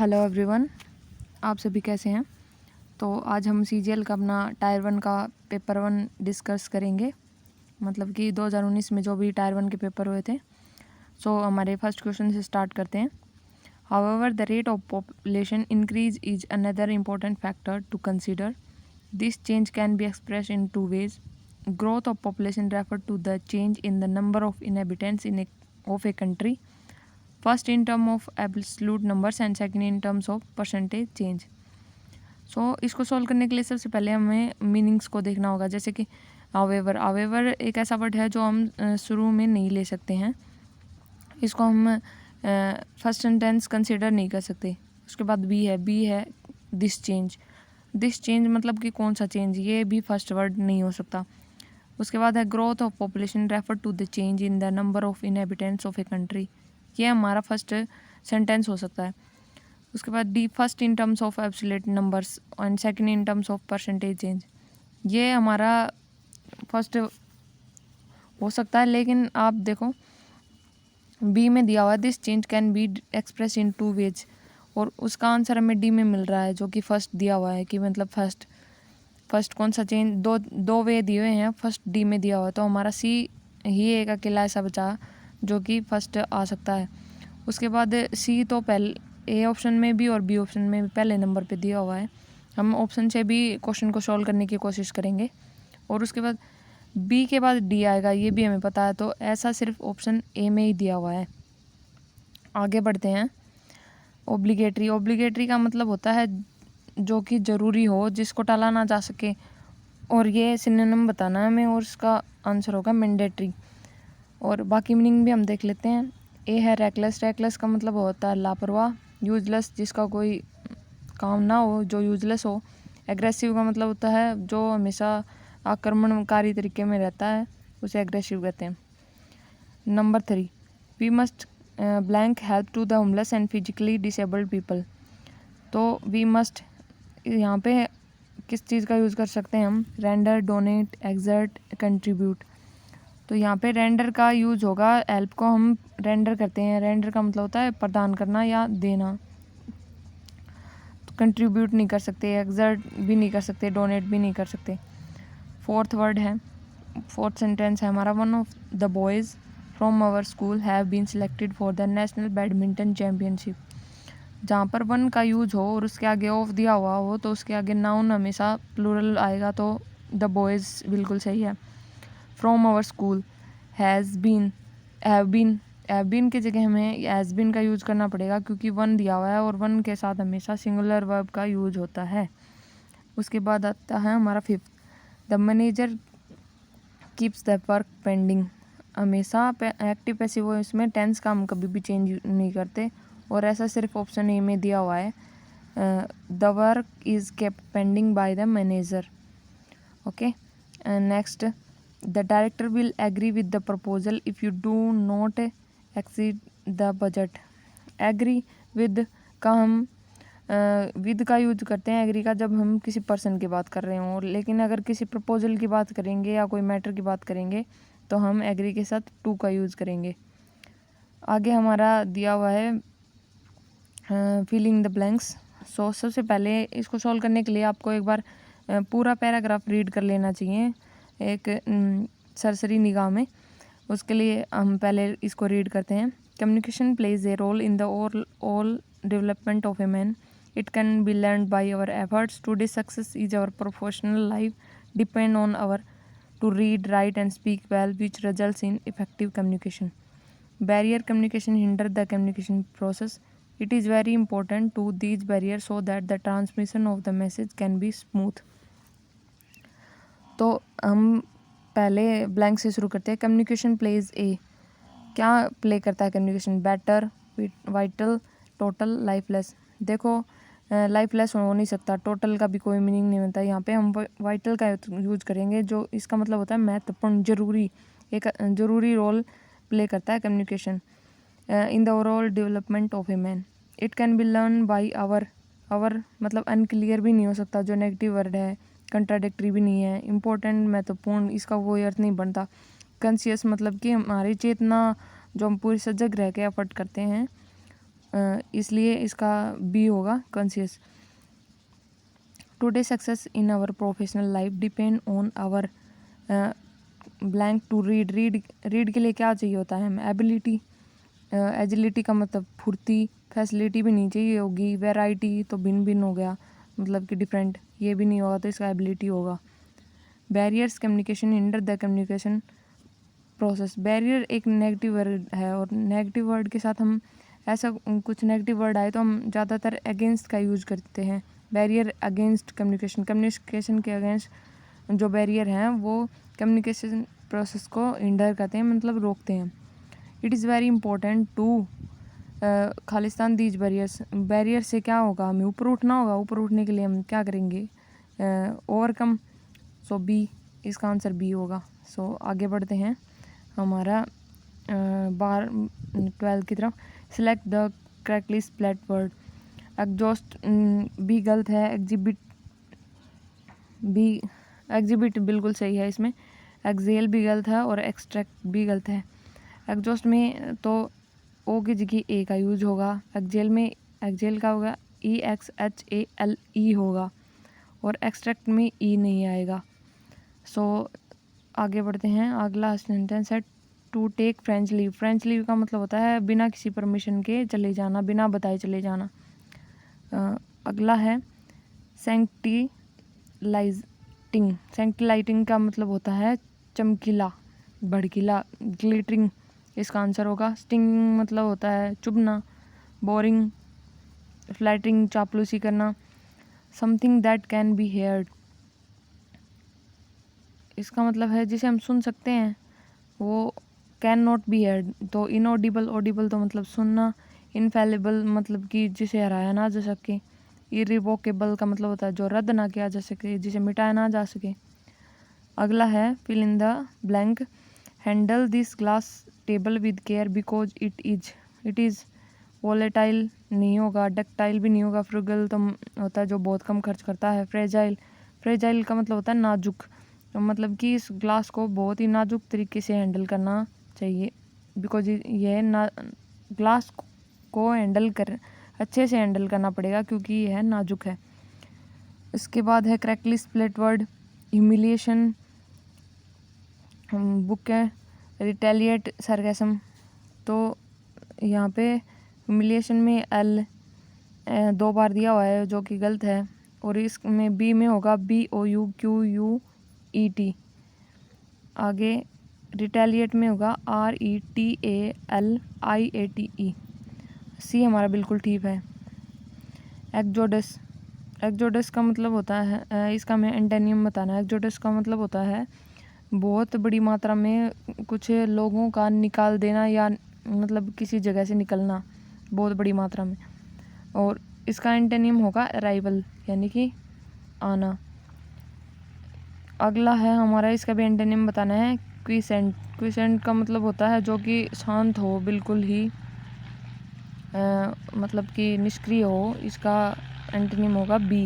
Hello everyone, आप सभी कैसे हैं। तो आज हम सीजीएल का अपना टायर 1 का पेपर 1 डिस्कस करेंगे। मतलब कि 2019 में जो भी टायर 1 के पेपर हुए थे। हमारे फर्स्ट क्वेश्चन से स्टार्ट करते हैं। However the rate of population increase is another important factor to consider. This change can be express in two ways. Growth of population refer to the change in the number of inhabitants of a country, first in term of absolute numbers and second in terms of percentage change. इसको solve करने के लिए सबसे पहले हमें meanings को देखना होगा। जैसे कि हाउएवर एक ऐसा वर्ड है जो हम शुरू में नहीं ले सकते हैं। इसको हम फर्स्ट सेंटेंस कंसिडर नहीं कर सकते। उसके बाद बी है दिस चेंज मतलब कि कौन सा चेंज, ये भी फर्स्ट वर्ड नहीं हो सकता। उसके बाद है growth of population refer to the change in the number of inhabitants of a country, ये हमारा फर्स्ट सेंटेंस हो सकता है। उसके बाद the first in terms of absolute numbers and second in terms of percentage change, ये हमारा first हो सकता है। लेकिन आप देखो बी में दिया हुआ है this change can be express in two ways, और उसका आंसर हमें डी में मिल रहा है जो कि फर्स्ट दिया हुआ है। कि मतलब फर्स्ट कौन सा चेंज, दो वे दिए हुए हैं, फर्स्ट डी में दिया हुआ है, तो हमारा सी ही एक अकेला ऐसा बचा जो कि फर्स्ट आ सकता है। उसके बाद सी तो पहले ए ऑप्शन में भी और बी ऑप्शन में भी पहले नंबर पे दिया हुआ है। हम ऑप्शन से भी क्वेश्चन को सॉल्व करने की कोशिश करेंगे। और उसके बाद बी के बाद डी आएगा, ये भी हमें पता है, तो ऐसा सिर्फ ऑप्शन ए में ही दिया हुआ है। आगे बढ़ते हैं। ओब्लिगेटरी का मतलब होता है जो कि ज़रूरी हो, जिसको टाला ना जा सके, और ये सिनोनिम बताना है हमें, और इसका आंसर होगा मैंडेटरी। और बाकी मीनिंग भी हम देख लेते हैं। ए है रेकलेस का मतलब होता है लापरवाह। यूजलेस जिसका कोई काम ना हो, जो यूजलेस हो। एग्रेसिव का मतलब होता है जो हमेशा आक्रमणकारी तरीके में रहता है, उसे एग्रेसिव कहते हैं। Number 3, we must blank help to the homeless and physically disabled people. तो वी मस्ट यहाँ पे किस चीज़ का यूज़ कर सकते हैं हम, रेंडर, डोनेट, एक्सर्ट, कंट्रीब्यूट। तो यहाँ पे रेंडर का यूज होगा, हेल्प को हम रेंडर करते हैं। रेंडर का मतलब होता है प्रदान करना या देना। तो कंट्रीब्यूट नहीं कर सकते, एक्सर्ट भी नहीं कर सकते, डोनेट भी नहीं कर सकते। फोर्थ सेंटेंस है हमारा, one of the boys from our school have been selected for the national badminton championship. जहाँ पर वन का यूज हो और उसके आगे ऑफ दिया हुआ हो तो उसके आगे नाउन हमेशा प्लूरल आएगा, तो द बॉयज़ बिल्कुल सही है। From our school, has been की जगह हमें हैज़ बीन का यूज़ करना पड़ेगा क्योंकि वन दिया हुआ है और वन के साथ हमेशा सिंगुलर वर्ब का यूज होता है। उसके बाद आता है हमारा 5th, the manager keeps the work pending. हमेशा एक्टिव पैसिव वॉइस में टेंस का हम कभी भी चेंज नहीं करते, और ऐसा सिर्फ ऑप्शन ए में दिया हुआ है, the work is kept pending by the manager. Okay, next, the director will agree with the proposal if you do not exceed the budget. Agree with का हम विद का यूज करते हैं एग्री का जब हम किसी पर्सन की बात कर रहे हों, लेकिन अगर किसी प्रपोजल की बात करेंगे या कोई मैटर की बात करेंगे तो हम एग्री के साथ टू का यूज़ करेंगे। आगे हमारा दिया हुआ है फिलिंग द ब्लैंक्स। सबसे पहले इसको सॉल्व करने के लिए आपको एक बार पूरा पैराग्राफ रीड कर लेना चाहिए एक सरसरी निगाह में। उसके लिए हम पहले इसको रीड करते हैं। Communication plays a role in the all development of a man. It can be learned by our efforts. Today's success is our professional life depend on our to read, write and speak well, which results in effective communication. Barrier communication hinder the communication process. It is very important to these barriers so that the transmission of the message can be smooth. तो हम पहले blank से शुरू करते हैं। Communication plays ए, क्या play करता है communication? Better, vital, total, lifeless. देखो लाइफलेस हो नहीं सकता, टोटल का भी कोई मीनिंग नहीं बनता। यहाँ पे हम वाइटल का यूज करेंगे जो इसका मतलब होता है महत्वपूर्ण, जरूरी, एक जरूरी रोल प्ले करता है communication in the overall development of a man. It can be learn by our मतलब अनक्लियर भी नहीं हो सकता, जो नेगेटिव वर्ड है। कंट्राडिक्टरी भी नहीं है। इम्पोर्टेंट, महत्वपूर्ण, इसका कोई अर्थ नहीं बनता। कंसियस मतलब कि हमारी चेतना जो हम पूरी सजग रह के एफर्ट करते हैं इसलिए इसका बी होगा conscious. Today success in our professional life depend on our blank to read के लिए क्या चाहिए होता है हमें? एबिलिटी। एजिलिटी का मतलब फुर्ती। फैसिलिटी भी नहीं चाहिए होगी। वैरायटी तो भिन्न भिन्न हो गया, मतलब कि डिफरेंट, ये भी नहीं होगा तो इसका एबिलिटी होगा। Barriers communication hinder the communication process. Barrier एक नेगेटिव वर्ड है और नेगेटिव वर्ड के साथ हम ऐसा कुछ नेगेटिव वर्ड आए तो हम ज़्यादातर अगेंस्ट का यूज़ करते हैं। बैरियर अगेंस्ट कम्युनिकेशन, कम्युनिकेशन के अगेंस्ट जो बैरियर हैं वो कम्युनिकेशन प्रोसेस को हिंडर करते हैं, मतलब रोकते हैं। It is very important to खालिस्तान दीज बैरियर्स। बैरियर से क्या होगा? हमें ऊपर उठना होगा। ऊपर उठने के लिए हम क्या करेंगे? ओवरकम। सो बी, इसका आंसर बी होगा। सो आगे बढ़ते हैं हमारा 12 की तरफ। Select the correctly split word. Exhaust B गलत है। एग्जिबिट बिल्कुल सही है इसमें। एक्सेल भी गलत है और एक्सट्रैक्ट भी गलत है। एग्जॉस्ट में तो ओ की जगह ए का यूज होगा। एक्जेल का होगा EXHALE होगा और एक्सट्रैक्ट में ई नहीं आएगा। सो आगे बढ़ते हैं। अगला सेंटेंस है to take French leave. French leave का मतलब होता है बिना किसी परमिशन के चले जाना, बिना बताए चले जाना। अगला है सैंक्टिलाइटिंग। सैंक्टिलाइटिंग का मतलब होता है चमकीला, भड़कीला, ग्लिटरिंग, इसका आंसर होगा। स्टिंग मतलब होता है चुभना। बोरिंग, फ्लैटरिंग, चापलूसी करना। Something that can be heard, इसका मतलब है जिसे हम सुन सकते हैं, वो कैन नॉट बी हेयर्ड। तो इनऑडिबल, ऑडिबल तो मतलब सुनना। इनफैलिबल मतलब कि जिसे हराया ना जा सके। इरिवोकेबल का मतलब होता है जो रद्द ना किया जा सके, जिसे मिटाया ना जा सके। अगला है fill in the blank. Handle this glass table with care because it is volatile नहीं होगा। डक्टाइल भी नहीं होगा। फ्रुगल तो होता है जो बहुत कम खर्च करता है। फ्रेजाइल का मतलब होता है नाजुक, तो मतलब कि इस ग्लास को बहुत ही नाजुक तरीके से हैंडल करना चाहिए। बिकॉज यह ग्लास को अच्छे से हैंडल करना पड़ेगा क्योंकि यह नाजुक है। इसके बाद है correctly split word. Humiliation book है। रिटेलिएट, सरगैसम। तो यहाँ पे ह्यूमिलिएशन में एल 2 बार दिया हुआ है जो कि गलत है और इसमें बी में होगा BOUQUET। आगे रिटेलिएट में होगा RETALIATE। सी हमारा बिल्कुल ठीक है। एक्जोडस का मतलब होता है, इसका मैं एंटोनिम बताना है। एक्जोडस का मतलब होता है बहुत बड़ी मात्रा में कुछ लोगों का निकाल देना या मतलब किसी जगह से निकलना बहुत बड़ी मात्रा में। और इसका एंटोनिम होगा अराइवल, यानी कि आना। अगला है हमारा, इसका भी एंटोनिम बताना है क्विसेंट। क्विसेंट का मतलब होता है जो कि शांत हो, बिल्कुल ही मतलब कि निष्क्रिय हो। इसका एंटोनिम होगा बी,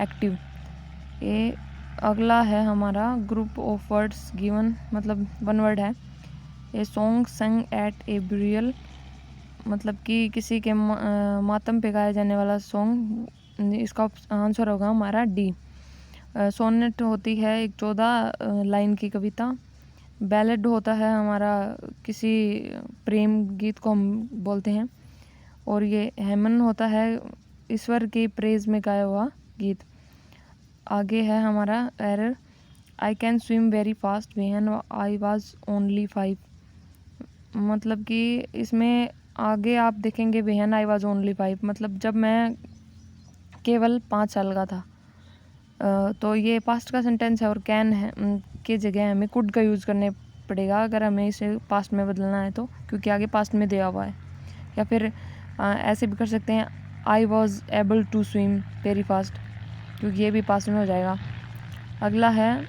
एक्टिव। ये अगला है हमारा ग्रुप ऑफ वर्ड्स गिवन, मतलब 1 वर्ड है। A song sung at a burial, मतलब कि किसी के मातम पे गाया जाने वाला सॉन्ग। इसका आंसर होगा हमारा डी। सोनेट होती है एक 14 लाइन की कविता। बैलेड होता है हमारा किसी प्रेम गीत को हम बोलते हैं। और ये हेमन होता है ईश्वर की प्रेज में गाया हुआ गीत। आगे है हमारा error. I can swim very fast when I was only 5, मतलब कि इसमें आगे आप देखेंगे व्हेन आई वाज ओनली 5 मतलब जब मैं केवल 5 साल का था। तो ये पास्ट का सेंटेंस है और कैन है के जगह हमें कुड का यूज़ करने पड़ेगा अगर हमें इसे पास्ट में बदलना है तो, क्योंकि आगे पास्ट में दिया हुआ है। या फिर ऐसे भी कर सकते हैं I was able to swim very fast, क्योंकि ये भी पास्ट में हो जाएगा। अगला है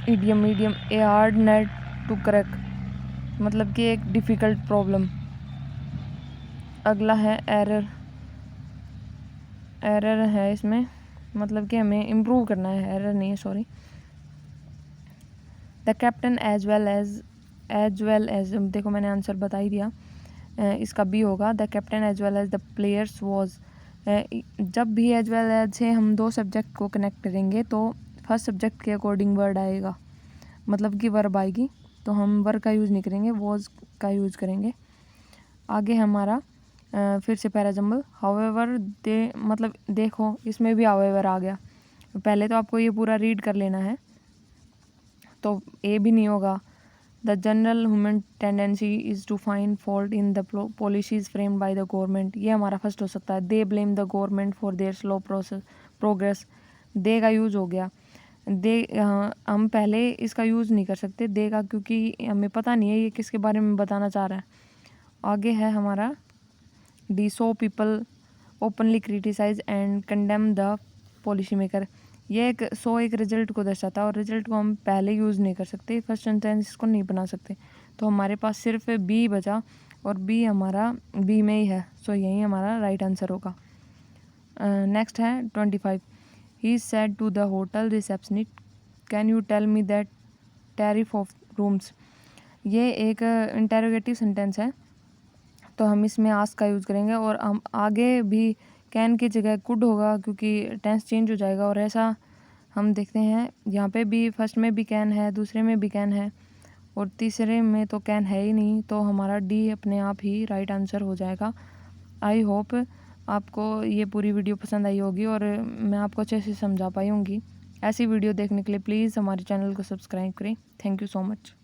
idiom. A hard nut to crack, मतलब कि एक डिफ़िकल्ट प्रॉब्लम। अगला है एरर है इसमें, मतलब कि हमें इम्प्रूव करना है, एरर नहीं है, sorry. The captain as well as देखो मैंने आंसर बता ही दिया। इसका बी होगा। The captain as well as the players was. जब भी एज वेल एज से हम दो सब्जेक्ट को कनेक्ट करेंगे तो फर्स्ट सब्जेक्ट के अकॉर्डिंग वर्ड आएगा, मतलब कि वर्ब आएगी, तो हम वर्ब का यूज़ नहीं करेंगे, वॉज का यूज़ करेंगे। आगे हमारा फिर से पैराजम्बल। हाउएवर दे, मतलब देखो इसमें भी हाउएवर आ गया। पहले तो आपको ये पूरा रीड कर लेना है, तो ए भी नहीं होगा। The general human tendency is to find fault in the policies framed by the government, ये हमारा फर्स्ट हो सकता है। They blame the government for their slow progress, they का यूज़ हो गया। दे हम पहले इसका यूज़ नहीं कर सकते दे का, क्योंकि हमें पता नहीं है ये किसके बारे में बताना चाह रहा है। आगे है हमारा D, so people openly criticise and condemn the policy maker, ये एक एक रिजल्ट को दर्शाता है और रिजल्ट को हम पहले यूज़ नहीं कर सकते, फर्स्ट सेंटेंस इसको नहीं बना सकते, तो हमारे पास सिर्फ बी बचा और बी हमारा बी में ही है, सो यही हमारा राइट आंसर होगा। नेक्स्ट है 25। He said to the hotel receptionist, can you tell me that tariff of rooms, ये एक इंटेरोगेटिव सेंटेंस है, तो हम इसमें आस्क का यूज़ करेंगे और हम आगे भी कैन की जगह कुड होगा, क्योंकि टेंस चेंज हो जाएगा। और ऐसा हम देखते हैं यहाँ पे भी फर्स्ट में भी कैन है, दूसरे में भी कैन है और तीसरे में तो कैन है ही नहीं, तो हमारा डी अपने आप ही राइट आंसर हो जाएगा। आई होप आपको ये पूरी वीडियो पसंद आई होगी और मैं आपको अच्छे से समझा पाई होंगी। ऐसी वीडियो देखने के लिए प्लीज़ हमारे चैनल को सब्सक्राइब करें। Thank you so much.